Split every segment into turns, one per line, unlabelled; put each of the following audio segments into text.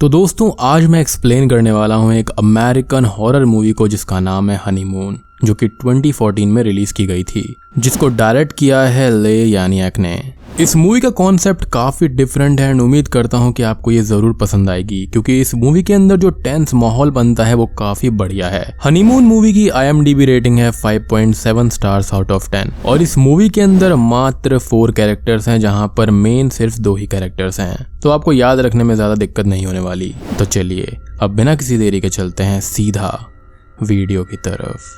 तो दोस्तों आज मैं एक्सप्लेन करने वाला हूँ एक अमेरिकन हॉरर मूवी को जिसका नाम है हनीमून, जो कि 2014 में रिलीज की गई थी, जिसको डायरेक्ट किया है ले यानियाक ने। इस मूवी का कॉन्सेप्ट काफी डिफरेंट है एंड उम्मीद करता हूँ कि आपको ये जरूर पसंद आएगी, क्योंकि इस मूवी के अंदर जो टेंस माहौल बनता है वो काफी बढ़िया है। हनीमून मूवी की IMDb रेटिंग है 5.7 स्टार्स आउट ऑफ 10 और इस मूवी के अंदर मात्र 4 कैरेक्टर्स हैं, जहाँ पर मेन सिर्फ 2 ही कैरेक्टर्स हैं, तो आपको याद रखने में ज्यादा दिक्कत नहीं होने वाली। तो चलिए अब बिना किसी देरी के चलते हैं सीधा वीडियो की तरफ।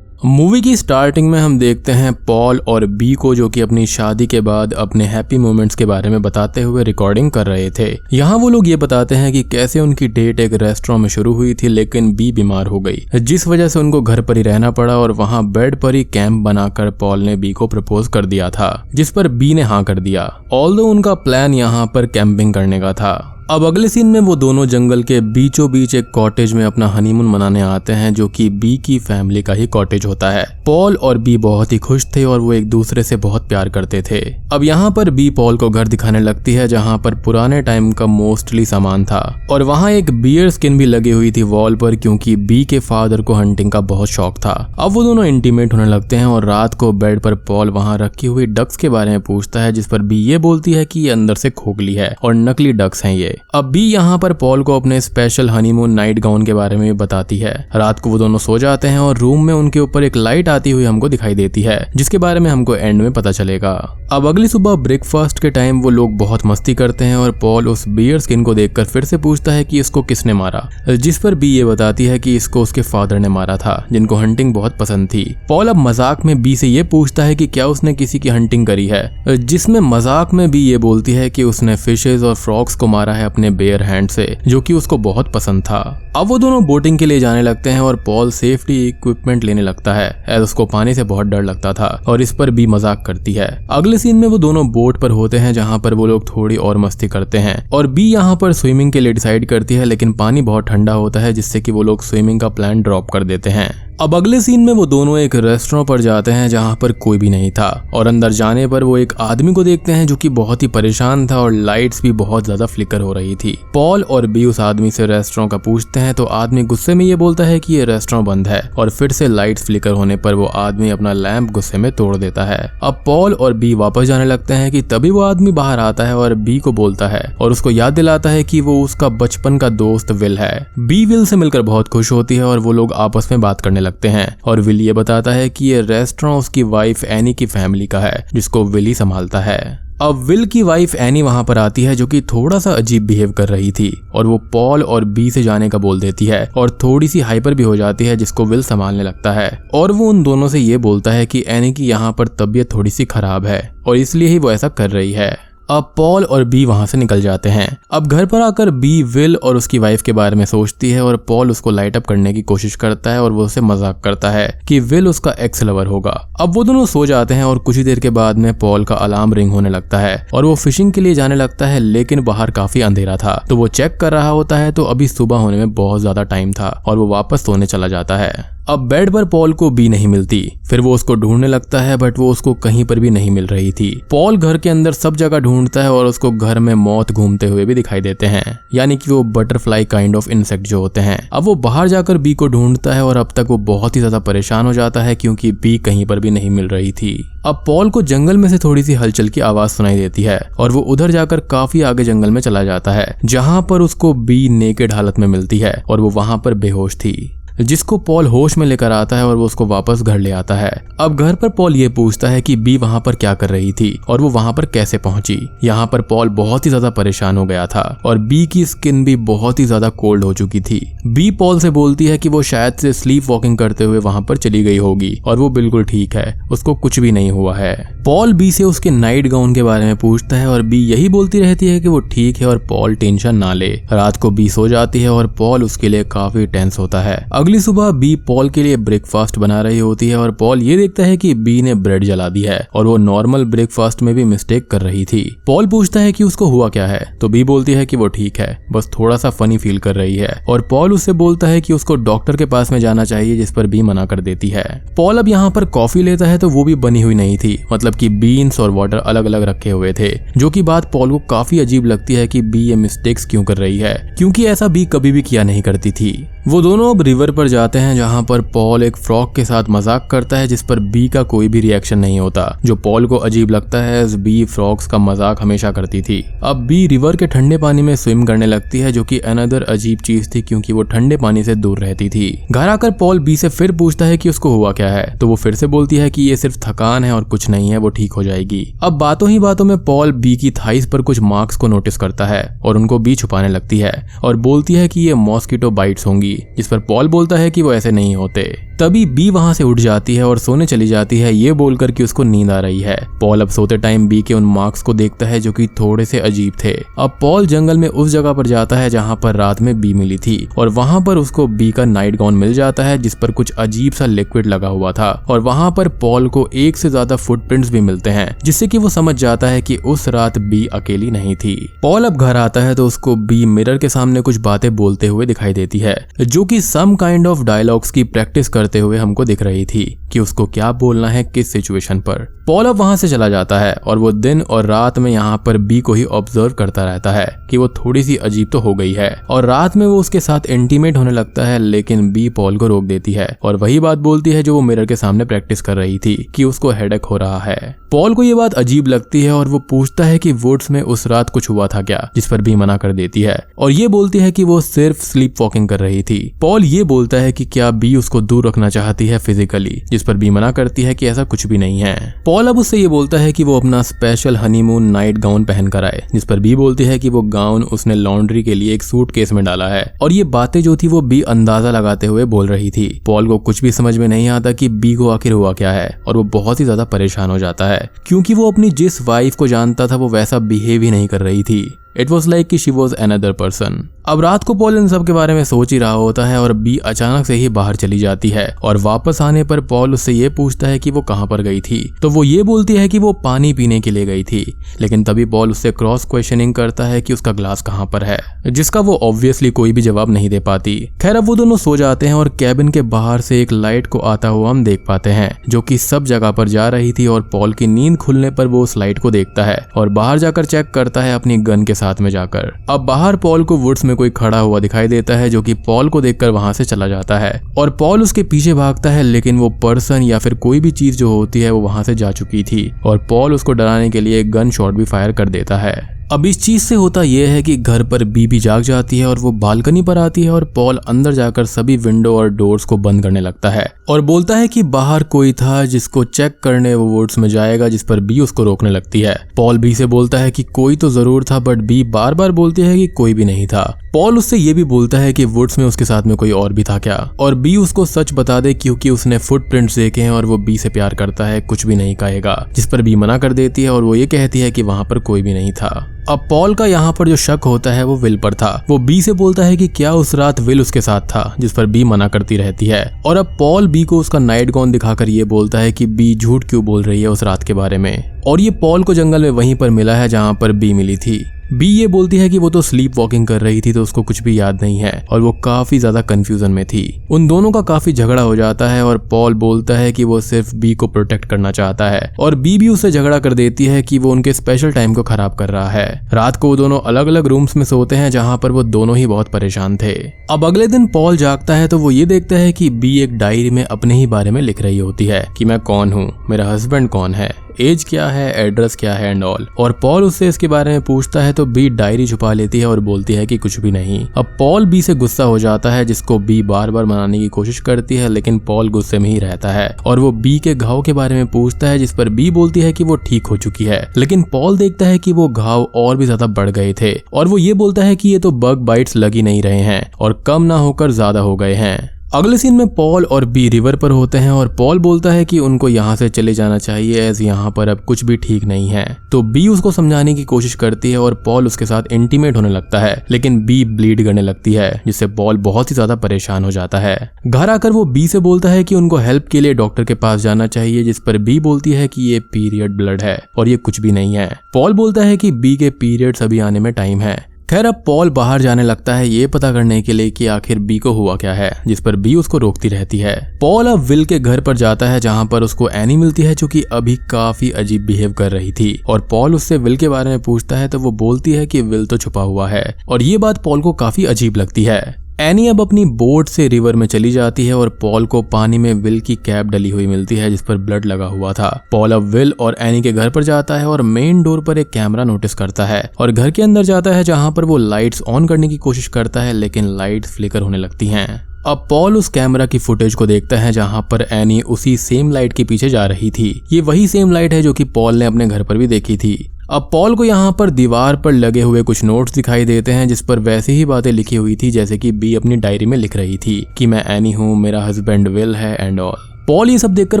मूवी की स्टार्टिंग में हम देखते हैं पॉल और बी को, जो कि अपनी शादी के बाद अपने हैप्पी मोमेंट्स के बारे में बताते हुए रिकॉर्डिंग कर रहे थे। यहाँ वो लोग ये बताते हैं कि कैसे उनकी डेट एक रेस्टोरेंट में शुरू हुई थी, लेकिन बी बीमार हो गई, जिस वजह से उनको घर पर ही रहना पड़ा और वहाँ बेड पर ही कैंप बनाकर पॉल ने बी को प्रपोज कर दिया था, जिस पर बी ने हाँ कर दिया। ऑल्दो उनका प्लान यहाँ पर कैंपिंग करने का था। अब अगले सीन में वो दोनों जंगल के बीचों बीच एक कॉटेज में अपना हनीमून मनाने आते हैं, जो कि बी की फैमिली का ही कॉटेज होता है। पॉल और बी बहुत ही खुश थे और वो एक दूसरे से बहुत प्यार करते थे। अब यहाँ पर बी पॉल को घर दिखाने लगती है, जहाँ पर पुराने टाइम का मोस्टली सामान था और वहाँ एक बियर स्किन भी लगी हुई थी वॉल पर, क्योंकि बी के फादर को हंटिंग का बहुत शौक था। अब वो दोनों इंटीमेट होने लगते हैं और रात को बेड पर पॉल वहाँ रखी हुई डक्स के बारे में पूछता है, जिस पर बी ये बोलती है कि ये अंदर से खोखली है और नकली डक्स हैं ये। अब बी यहाँ पर पॉल को अपने स्पेशल हनीमून नाइट गाउन के बारे में बताती है। रात को वो दोनों सो जाते हैं और रूम में उनके ऊपर एक लाइट आती हुई हमको दिखाई देती है, जिसके बारे में हमको एंड में पता चलेगा। अब अगली सुबह ब्रेकफास्ट के टाइम वो लोग बहुत मस्ती करते हैं और पॉल उस बियर स्किन को देखकर फिर से पूछता है कि इसको किसने मारा, जिस पर बी ये बताती है कि इसको उसके फादर ने मारा था, जिनको हंटिंग बहुत पसंद थी। पॉल अब मजाक में बी से ये पूछता है कि क्या उसने किसी की हंटिंग करी है, जिसमें मजाक में बी ये बोलती है कि उसने फिशेज और फ्रॉग्स को मारा है अपने बेयर हैंड से, जो कि उसको बहुत पसंद था। अब वो दोनों बोटिंग के लिए जाने लगते हैं और पॉल सेफ्टी इक्विपमेंट लेने लगता है, एज उसको पानी से बहुत डर लगता था और इस पर भी मजाक करती है। अगले सीन में वो दोनों बोट पर होते हैं, जहाँ पर वो लोग थोड़ी और मस्ती करते हैं और बी यहाँ पर स्विमिंग के लिए डिसाइड करती है, लेकिन पानी बहुत ठंडा होता है, जिससे कि वो लोग स्विमिंग का प्लान ड्रॉप कर देते हैं। अब अगले सीन में वो दोनों एक रेस्टोरेंट पर जाते हैं, जहाँ पर कोई भी नहीं था और अंदर जाने पर वो एक आदमी को देखते हैं, जो कि बहुत ही परेशान था और लाइट्स भी बहुत ज्यादा फ्लिकर हो रही थी। पॉल और बी उस आदमी से रेस्टोरेंट का पूछते हैं, तो आदमी गुस्से में ये बोलता है कि ये रेस्टोरेंट बंद है और फिर से लाइट्स फ्लिकर होने पर वो आदमी अपना लैंप गुस्से में तोड़ देता है। अब पॉल और बी वापस जाने लगते हैं कि तभी वो आदमी बाहर आता है और बी को बोलता है और उसको याद दिलाता है कि वो उसका बचपन का दोस्त विल है। बी विल से मिलकर बहुत खुश होती है और वो लोग आपस में बात करने लगते हैं और विल ये बताता है कि ये रेस्टोरेंट उसकी वाइफ एनी की फैमिली का है, जिसको विल ही संभालता है। अब विल की वाइफ एनी वहां पर आती है, जो कि थोड़ा सा अजीब बिहेव कर रही थी और वो पॉल और बी से जाने का बोल देती है और थोड़ी सी हाइपर भी हो जाती है, जिसको विल संभालने लगता है और वो उन दोनों से ये बोलता है कि एनी की यहाँ पर तबीयत थोड़ी सी खराब है और इसलिए ही वो ऐसा कर रही है। अब पॉल और बी वहां से निकल जाते हैं। अब घर पर आकर बी विल और उसकी वाइफ के बारे में सोचती है और पॉल उसको लाइट अप करने की कोशिश करता है और वो उसे मजाक करता है कि विल उसका एक्स लवर होगा। अब वो दोनों सो जाते हैं और कुछ ही देर के बाद में पॉल का अलार्म रिंग होने लगता है और वो फिशिंग के लिए जाने लगता है, लेकिन बाहर काफी अंधेरा था, तो वो चेक कर रहा होता है तो अभी सुबह होने में बहुत ज्यादा टाइम था और वो वापस सोने चला जाता है। अब बेड पर पॉल को बी नहीं मिलती, फिर वो उसको ढूंढने लगता है, बट वो उसको कहीं पर भी नहीं मिल रही थी। पॉल घर के अंदर सब जगह ढूंढता है और उसको घर में मौत घूमते हुए भी दिखाई देते हैं, यानी कि वो बटरफ्लाई काइंड ऑफ इंसेक्ट जो होते हैं। अब वो बाहर जाकर बी को ढूंढता है और अब तक वो बहुत ही ज्यादा परेशान हो जाता है, क्योंकि बी कहीं पर भी नहीं मिल रही थी। अब पॉल को जंगल में से थोड़ी सी हलचल की आवाज सुनाई देती है और वो उधर जाकर काफी आगे जंगल में चला जाता है, जहाँ पर उसको बी नेकेड हालत में मिलती है और वो वहां पर बेहोश थी, जिसको पॉल होश में लेकर आता है और वो उसको वापस घर ले आता है। अब घर पर पॉल ये पूछता है कि बी वहां पर क्या कर रही थी और वो वहां पर कैसे पहुंची। यहाँ पर पॉल बहुत ही ज्यादा परेशान हो गया था और बी की स्किन भी बहुत ही ज्यादा कोल्ड हो चुकी थी। बी पॉल से बोलती है कि वो शायद से स्लीप वॉकिंग करते हुए वहां पर चली गई होगी और वो बिल्कुल ठीक है, उसको कुछ भी नहीं हुआ है। पॉल बी से उसके नाइट गाउन के बारे में पूछता है और बी यही बोलती रहती है कि वो ठीक है और पॉल टेंशन ना ले। रात को बी सो जाती है और पॉल उसके लिए काफी टेंस होता है। अगली सुबह बी पॉल के लिए ब्रेकफास्ट बना रही होती है और पॉल ये देखता है कि बी ने ब्रेड जला दी है और वो नॉर्मल ब्रेकफास्ट में भी मिस्टेक कर रही थी। पॉल पूछता है कि उसको हुआ क्या है, तो बी बोलती है कि वो ठीक है, बस थोड़ा सा फनी फील कर रही है। और पॉल उससे बोलता है कि उसको डॉक्टर के पास में जाना चाहिए, जिस पर बी मना कर देती है। पॉल अब यहाँ पर कॉफी लेता है तो वो भी बनी हुई नहीं थी, मतलब कि बीन्स और वाटर अलग अलग रखे हुए थे, जो कि बात पॉल को काफी अजीब लगती है कि बी ये मिस्टेक्स क्यों कर रही है, क्योंकि ऐसा बी कभी भी किया नहीं करती थी। वो दोनों अब रिवर पर जाते हैं, जहाँ पर पॉल एक फ्रॉग के साथ मजाक करता है, जिस पर बी का कोई भी रिएक्शन नहीं होता, जो पॉल को अजीब लगता है। बी फ्रॉग्स का मजाक हमेशा करती थी। अब बी रिवर के ठंडे पानी में स्विम करने लगती है, जो कि अनदर अजीब चीज थी, क्योंकि वो ठंडे पानी से दूर रहती थी। घर आकर पॉल बी से फिर पूछता है कि उसको हुआ क्या है, तो वो फिर से बोलती है कि ये सिर्फ थकान है और कुछ नहीं है, वो ठीक हो जाएगी। अब बातों ही बातों में पॉल बी की थाइस पर कुछ मार्क्स को नोटिस करता है और उनको बी छुपाने लगती है और बोलती है कि ये मॉस्किटो बाइट्स होंगी, जिस पर पॉल बोलता है कि वो ऐसे नहीं होते। तभी बी वहां से उठ जाती है और सोने चली जाती है, ये बोलकर कि उसको नींद आ रही है। पॉल अब सोते टाइम बी के उन मार्क्स को देखता है, जो कि थोड़े से अजीब थे। अब पॉल जंगल में उस जगह पर जाता है जहां पर रात में बी मिली थी और वहां पर उसको बी का नाइट गाउन मिल जाता है, जिस पर कुछ अजीब सा लिक्विड लगा हुआ था। और वहां पर पॉल को एक से ज्यादा फुटप्रिंट्स भी मिलते हैं, जिससे कि वो समझ जाता है कि उस रात बी अकेली नहीं थी। पॉल अब घर आता है तो उसको बी मिरर के सामने कुछ बातें बोलते हुए दिखाई देती है, जो कि सम काइंड ऑफ डायलॉग्स की प्रैक्टिस करते हुए हमको दिख रही थी कि उसको क्या बोलना है किस सिचुएशन पर। पॉल अब वहां से चला जाता है और वो दिन और रात में यहाँ पर बी को ही ऑब्जर्व करता रहता है कि वो थोड़ी सी अजीब तो हो गई है, और रात में वो उसके साथ इंटीमेट होने लगता है, लेकिन बी पॉल को रोक देती है और वही बात बोलती है जो वो मिरर के सामने प्रैक्टिस कर रही थी कि उसको हेडेक हो रहा है। पॉल को ये बात अजीब लगती है और वो पूछता है कि वुड्स में उस रात कुछ हुआ था क्या, जिस पर बी मना कर देती है और ये बोलती है कि वो सिर्फ स्लीप वॉकिंग कर रही थी। पॉल ये बोलता है कि क्या बी उसको दूर रखना चाहती है फिजिकली, जिस पर बी मना करती है कि ऐसा कुछ भी नहीं है। पॉल अब उससे ये बोलता है कि वो अपना स्पेशल हनीमून नाइट गाउन पहन कर आए, जिस पर बी बोलती है कि वो गाउन उसने लॉन्ड्री के लिए एक सूटकेस में डाला है। और ये बातें जो थी वो बी अंदाजा लगाते हुए बोल रही थी। पॉल को कुछ भी समझ में नहीं आता कि बी को आखिर हुआ क्या है और वो बहुत ही ज्यादा परेशान हो जाता है, क्योंकि वो अपनी जिस वाइफ को जानता था वो वैसा बिहेव ही नहीं कर रही थी। इट वॉज लाइक कि शी वॉज अनदर पर्सन। अब रात को पॉल इन सब के बारे में सोच ही रहा होता है और बी अचानक से ही बाहर चली जाती है और वापस आने पर पॉल उससे ये पूछता है कि वो कहाँ पर गई थी, तो वो ये बोलती है कि वो पानी पीने के लिए गई थी। लेकिन तभी पॉल उससे क्रॉस क्वेश्चनिंग करता है कि उसका ग्लास कहाँ पर है, जिसका वो ऑब्वियसली कोई भी जवाब नहीं दे पाती। खैर अब वो दोनों सो जाते हैं और कैबिन के बाहर से एक लाइट को आता हुआ हम देख पाते हैं, जो कि सब जगह पर जा रही थी। और पॉल की नींद खुलने पर वो उस लाइट को देखता है और बाहर जाकर चेक करता है अपनी गन के साथ में जाकर। अब बाहर पॉल को वुड्स में कोई खड़ा हुआ दिखाई देता है, जो कि पॉल को देखकर वहां से चला जाता है और पॉल उसके पीछे भागता है, लेकिन वो पर्सन या फिर कोई भी चीज जो होती है वो वहां से जा चुकी थी और पॉल उसको डराने के लिए एक गन शॉट भी फायर कर देता है। अब इस चीज से होता यह है कि घर पर बी भी जाग जाती है और वो बालकनी पर आती है और पॉल अंदर जाकर सभी विंडो और डोर्स को बंद करने लगता है और बोलता है कि बाहर कोई था जिसको चेक करने वो वुड्स में जाएगा, जिस पर बी उसको रोकने लगती है। पॉल बी से बोलता है कि कोई तो जरूर था, बट बी बार बार बोलती है कि कोई भी नहीं था। पॉल उससे ये भी बोलता है कि वुड्स में उसके साथ में कोई और भी था क्या, और बी उसको सच बता दे क्योंकि उसने फुटप्रिंट्स देखे हैं और वो बी से प्यार करता है, कुछ भी नहीं कहेगा, जिस पर बी मना कर देती है और वो ये कहती है कि वहां पर कोई भी नहीं था। अब पॉल का यहाँ पर जो शक होता है वो विल पर था। वो बी से बोलता है कि क्या उस रात विल उसके साथ था, जिस पर बी मना करती रहती है। और अब पॉल बी को उसका नाइट गाउन दिखाकर ये बोलता है कि बी झूठ क्यों बोल रही है उस रात के बारे में, और ये पॉल को जंगल में वहीं पर मिला है जहाँ पर बी मिली थी। बी ये बोलती है कि वो तो स्लीप वॉकिंग कर रही थी तो उसको कुछ भी याद नहीं है और वो काफी ज्यादा कंफ्यूजन में थी। उन दोनों का काफी झगड़ा हो जाता है और पॉल बोलता है कि वो सिर्फ बी को प्रोटेक्ट करना चाहता है और बी भी उससे झगड़ा कर देती है कि वो उनके स्पेशल टाइम को खराब कर रहा है। रात को वो दोनों अलग अलग रूम्स में सोते हैं जहाँ पर वो दोनों ही बहुत परेशान थे। अब अगले दिन पॉल जागता है तो वो ये देखता है कि बी एक डायरी में अपने ही बारे में लिख रही होती है कि मैं कौन हूँ, मेरा हस्बैंड कौन है, एज क्या है, एड्रेस क्या है एंड ऑल। और पॉल उससे इसके बारे में पूछता है तो बी डायरी छुपा लेती है और बोलती है कि कुछ भी नहीं। अब पॉल बी से गुस्सा हो जाता है, जिसको बी बार बार मनाने की कोशिश करती है, लेकिन पॉल गुस्से में ही रहता है और वो बी के घाव के बारे में पूछता है, जिस पर बी बोलती है कि वो ठीक हो चुकी है। लेकिन पॉल देखता है कि वो घाव और भी ज्यादा बढ़ गए थे और वो ये बोलता है कि ये तो बग बाइट्स लग ही नहीं रहे हैं और कम ना होकर ज्यादा हो गए हैं। अगले सीन में पॉल और बी रिवर पर होते हैं और पॉल बोलता है कि उनको यहाँ से चले जाना चाहिए एज यहाँ पर अब कुछ भी ठीक नहीं है। तो बी उसको समझाने की कोशिश करती है और पॉल उसके साथ इंटीमेट होने लगता है, लेकिन बी ब्लीड करने लगती है जिससे पॉल बहुत ही ज्यादा परेशान हो जाता है। घर आकर वो बी से बोलता है कि उनको हेल्प के लिए डॉक्टर के पास जाना चाहिए, जिस पर बी बोलती है कि ये पीरियड ब्लड है और ये कुछ भी नहीं है। पॉल बोलता है कि बी के पीरियड्स अभी आने में टाइम है। खैर अब पॉल बाहर जाने लगता है ये पता करने के लिए कि आखिर बी को हुआ क्या है, जिस पर बी उसको रोकती रहती है। पॉल अब विल के घर पर जाता है जहां पर उसको एनी मिलती है जो कि अभी काफी अजीब बिहेव कर रही थी और पॉल उससे विल के बारे में पूछता है तो वो बोलती है कि विल तो छुपा हुआ है और ये बात पॉल को काफी अजीब लगती है। एनी अब अपनी बोट से रिवर में चली जाती है और पॉल को पानी में विल की कैप डली हुई मिलती है जिस पर ब्लड लगा हुआ था। पॉल अब विल और एनी के घर पर जाता है और मेन डोर पर एक कैमरा नोटिस करता है और घर के अंदर जाता है जहां पर वो लाइट्स ऑन करने की कोशिश करता है लेकिन लाइट्स फ्लिकर होने लगती हैं। अब पॉल उस कैमरा की फुटेज को देखता है जहां पर एनी उसी सेम लाइट के पीछे जा रही थी। ये वही सेम लाइट है जो कि पॉल ने अपने घर पर भी देखी थी। अब पॉल को यहाँ पर दीवार पर लगे हुए कुछ नोट्स दिखाई देते हैं जिस पर वैसी ही बातें लिखी हुई थी जैसे कि बी अपनी डायरी में लिख रही थी कि मैं एनी हूँ, मेरा हस्बैंड विल है एंड ऑल। पॉल ये सब देखकर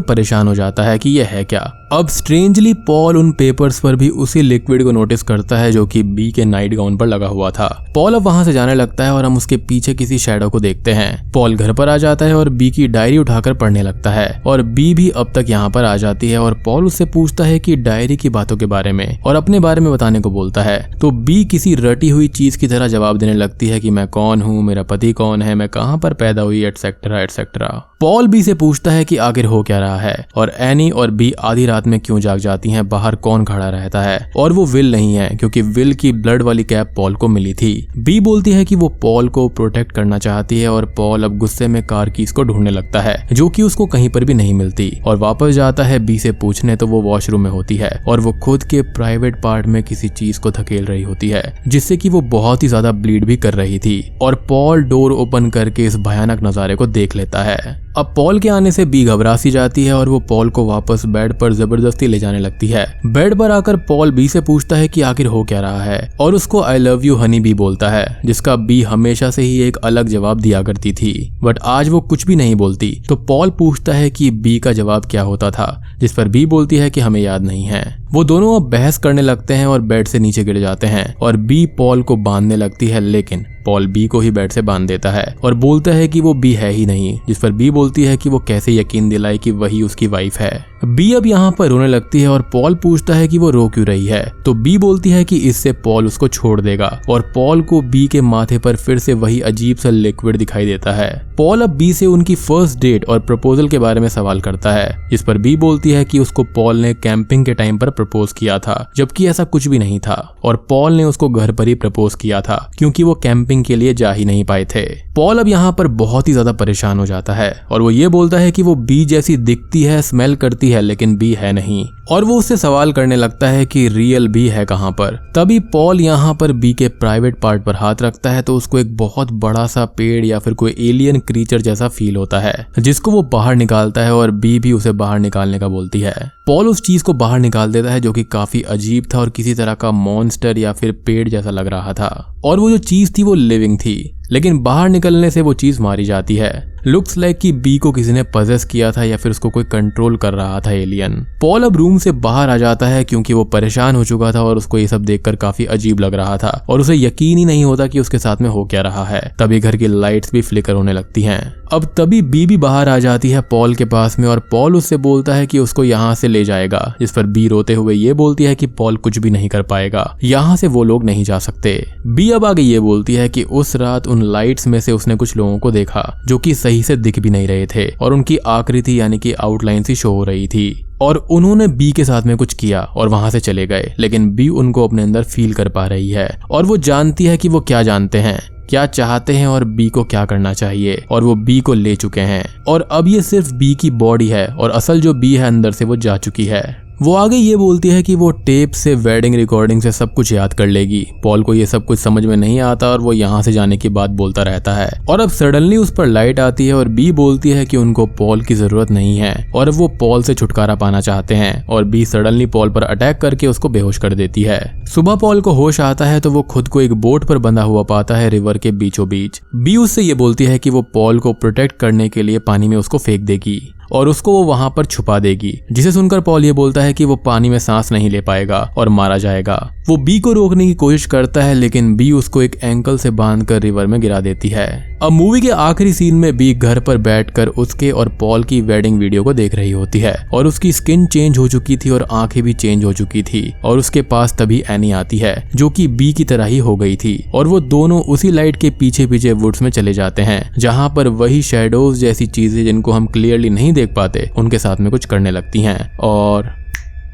परेशान हो जाता है कि यह है क्या। अब स्ट्रेंजली पॉल उन पेपर्स पर भी उसी लिक्विड को नोटिस करता है जो कि बी के नाइट गाउन पर लगा हुआ था। पॉल अब वहां से जाने लगता है और हम उसके पीछे किसी शैडो को देखते हैं। पॉल घर पर आ जाता है और बी की डायरी उठाकर पढ़ने लगता है और बी भी अब तक यहाँ पर आ जाती है और पॉल उससे पूछता है कि डायरी की बातों के बारे में और अपने बारे में बताने को बोलता है। तो बी किसी रटी हुई चीज की तरह जवाब देने लगती है कि मैं कौन हूँ, मेरा पति कौन है, मैं कहाँ पर पैदा हुई, एटसेट्रा एटसेट्रा। पॉल बी से पूछता है कि आखिर हो क्या रहा है और एनी और बी आधी रात में क्यों जाग जाती हैं, बाहर कौन खड़ा रहता है और वो विल नहीं है क्योंकि विल की ब्लड वाली कैप पॉल को मिली थी। बी बोलती है कि वो पॉल को प्रोटेक्ट करना चाहती है और पॉल अब गुस्से में कार कीज को ढूंढने लगता है जो कि उसको कहीं पर भी नहीं मिलती और वापस जाता है बी से पूछने तो वो वॉशरूम में होती है और वो खुद के प्राइवेट पार्ट में किसी चीज को धकेल रही होती है जिससे कि वो बहुत ही ज्यादा ब्लीड भी कर रही थी और पॉल डोर ओपन करके इस भयानक नजारे को देख लेता है। अब पॉल के आने से बी घबरा सी जाती है और वो पॉल को वापस बेड पर जबरदस्ती ले जाने लगती है। बेड पर आकर पॉल बी से पूछता है कि आखिर हो क्या रहा है और उसको I love you honey bee बोलता है जिसका बी हमेशा से ही एक अलग जवाब दिया करती थी बट आज वो कुछ भी नहीं बोलती। तो पॉल पूछता है कि बी का जवाब क्या होता था जिस पर बी बोलती है कि हमें याद नहीं है। वो दोनों अब बहस करने लगते हैं और बेड से नीचे गिर जाते हैं और बी पॉल को बांधने लगती है लेकिन पॉल बी को ही बेड से बांध देता है और बोलता है कि वो बी है ही नहीं, जिस पर बी बोलती है कि वो कैसे यकीन दिलाए कि वही उसकी वाइफ है। बी अब यहाँ पर रोने लगती है और पॉल पूछता है कि वो रो क्यों रही है। तो बी बोलती है कि इससे पॉल उसको छोड़ देगा और पॉल को बी के माथे पर फिर से वही अजीब सा लिक्विड दिखाई देता है। पॉल अब बी से उनकी फर्स्ट डेट और प्रपोजल के बारे में सवाल करता है जिस पर बी बोलती है कि उसको पॉल ने कैंपिंग के टाइम पर प्रपोज किया था जबकि ऐसा कुछ भी नहीं था और पॉल ने उसको घर पर ही प्रपोज किया था क्योंकि वो कैंपिंग के लिए जा ही नहीं पाए थे। पॉल अब यहाँ पर बहुत ही ज्यादा परेशान हो जाता है और वो ये बोलता है कि वो बी जैसी दिखती है, स्मेल करती है लेकिन बी है नहीं और वो उससे सवाल करने लगता है कि रियल बी है कहाँ पर। तभी पॉल यहाँ पर बी के प्राइवेट पार्ट पर हाथ रखता है तो उसको एक बहुत बड़ा सा पेड़ या फिर कोई एलियन क्रीचर जैसा फील होता है जिसको वो बाहर निकालता है और बी भी उसे बाहर निकालने का बोलती है। पॉल उस चीज को बाहर निकाल देता है जो कि काफी अजीब था और किसी तरह का मॉन्स्टर या फिर पेड़ जैसा लग रहा था और वो जो चीज थी वो लिविंग थी लेकिन बाहर निकलने से वो चीज मारी जाती है। लुक्स लाइक कि बी को किसी ने पजेस किया था या फिर उसको कोई कंट्रोल कर रहा था एलियन। पॉल अब रूम से बाहर आ जाता है क्योंकि वो परेशान हो चुका था और उसको ये सब देखकर काफी अजीब लग रहा था और उसे यकीन ही नहीं होता कि उसके साथ में हो क्या रहा है। तभी घर की लाइट्स भी फ्लिकर होने लगती हैं। अब तभी बी भी बाहर आ जाती है पॉल के पास में और पॉल उससे बोलता है कि उसको यहाँ से ले जाएगा जिस पर बी रोते हुए ये बोलती है कि पॉल कुछ भी नहीं कर पाएगा, यहाँ से वो लोग नहीं जा सकते। बी अब आगे ये बोलती है कि उस रात उन लाइट्स में से उसने कुछ लोगों को देखा जो कि सही से दिख भी नहीं रहे थे और उनकी आकृति यानी कि आउटलाइन सी शो हो रही थी और उन्होंने बी के साथ में कुछ किया और वहां से चले गए लेकिन बी उनको अपने अंदर फील कर पा रही है और वो जानती है कि वो क्या जानते हैं, क्या चाहते हैं और बी को क्या करना चाहिए और वो बी को ले चुके हैं और अब ये सिर्फ बी की बॉडी है और असल जो बी है अंदर से वो जा चुकी है। वो आगे ये बोलती है कि वो टेप से, वेडिंग रिकॉर्डिंग से सब कुछ याद कर लेगी। पॉल को ये सब कुछ समझ में नहीं आता और वो यहाँ से जाने की बात बोलता रहता है। और अब सडनली उस पर लाइट आती है और बी बोलती है कि उनको पॉल की जरूरत नहीं है और अब वो पॉल से छुटकारा पाना चाहते हैं। और बी सडनली पॉल पर अटैक करके उसको बेहोश कर देती है। सुबह पॉल को होश आता है तो वो खुद को एक बोट पर बंधा हुआ पाता है रिवर के बीचों बीच। बी उससे ये बोलती है कि वो पॉल को प्रोटेक्ट करने के लिए पानी में उसको फेंक देगी और उसको वो वहां पर छुपा देगी, जिसे सुनकर पॉल ये बोलता है कि वो पानी में सांस नहीं ले पाएगा और मारा जाएगा। वो बी को रोकने की कोशिश करता है लेकिन बी उसको एक एंकल से बांधकर रिवर में गिरा देती है। अब मूवी के आखिरी सीन में बी घर पर बैठकर उसके और पॉल की वेडिंग वीडियो को देख रही होती है और उसकी स्किन चेंज हो चुकी थी और आंखें भी चेंज हो चुकी थी। और उसके पास तभी एनी आती है जो कि बी की तरह ही हो गई थी और वो दोनों उसी लाइट के पीछे पीछे वुड्स में चले जाते हैं, जहाँ पर वही शैडोज जैसी चीजें जिनको हम क्लियरली नहीं देख पाते उनके साथ में कुछ करने लगती हैं और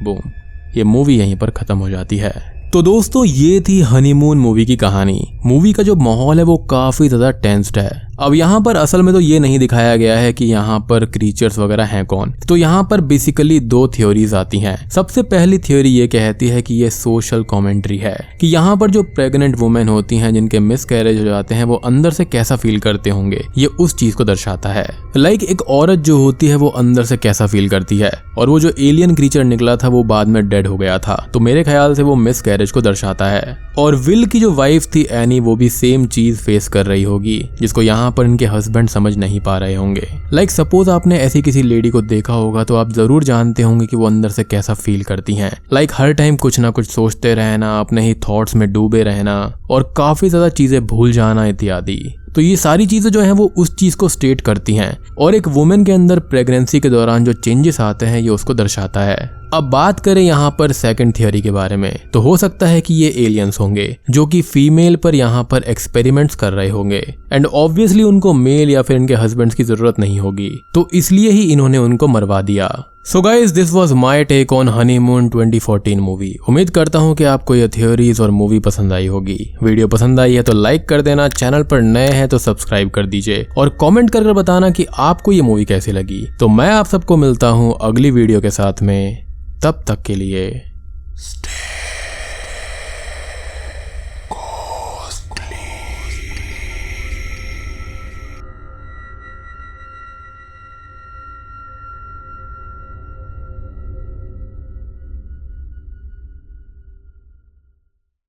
बूम, ये मूवी यहीं पर खत्म हो जाती है। तो दोस्तों ये थी हनीमून मूवी की कहानी। मूवी का जो माहौल है वो काफी ज्यादा टेंस्ड है। अब यहाँ पर असल में तो ये नहीं दिखाया गया है कि यहाँ पर क्रीचर्स वगैरह हैं कौन। तो यहाँ पर बेसिकली दो थ्योरीज आती हैं। सबसे पहली थ्योरी ये कहती है कि ये सोशल कमेंट्री है कि यहाँ पर जो प्रेग्नेंट वुमेन होती हैं जिनके मिसकैरेज हो जाते हैं वो अंदर से कैसा फील करते होंगे, ये उस चीज को दर्शाता है। लाइक एक औरत जो होती है वो अंदर से कैसा फील करती है और वो जो एलियन क्रीचर निकला था वो बाद में डेड हो गया था, तो मेरे ख्याल से वो मिसकैरेज को दर्शाता है। और विल की जो वाइफ थी एनी, वो भी सेम चीज फेस कर रही होगी जिसको यहाँ पर इनके हस्बैंड समझ नहीं पा रहे होंगे। लाइक सपोज आपने ऐसी किसी लेडी को देखा होगा तो आप जरूर जानते होंगे कि वो अंदर से कैसा फील करती हैं। लाइक हर टाइम कुछ ना कुछ सोचते रहना, अपने ही थॉट्स में डूबे रहना और काफी ज्यादा चीजें भूल जाना इत्यादि। तो ये सारी चीजें जो हैं वो उस चीज को स्टेट करती हैं और एक वुमेन के अंदर प्रेगनेंसी के दौरान जो चेंजेस आते हैं ये उसको दर्शाता है। अब बात करें यहाँ पर सेकंड थियरी के बारे में, तो हो सकता है कि ये एलियंस होंगे जो कि फीमेल पर यहाँ पर एक्सपेरिमेंट्स कर रहे होंगे एंड ऑब्वियसली उनको मेल या फिर इनके हस्बैंड्स की जरूरत नहीं होगी, तो इसलिए ही इन्होंने उनको मरवा दिया। So guys this was my take on Honeymoon 2014 movie. उम्मीद करता हूँ कि आपको ये थियोरीज और मूवी पसंद आई होगी। वीडियो पसंद आई है तो लाइक कर देना, चैनल पर नए हैं तो सब्सक्राइब कर दीजिए और कमेंट कर बताना कि आपको ये मूवी कैसी लगी। तो मैं आप सबको मिलता हूँ अगली वीडियो के साथ में, तब तक के लिए स्टे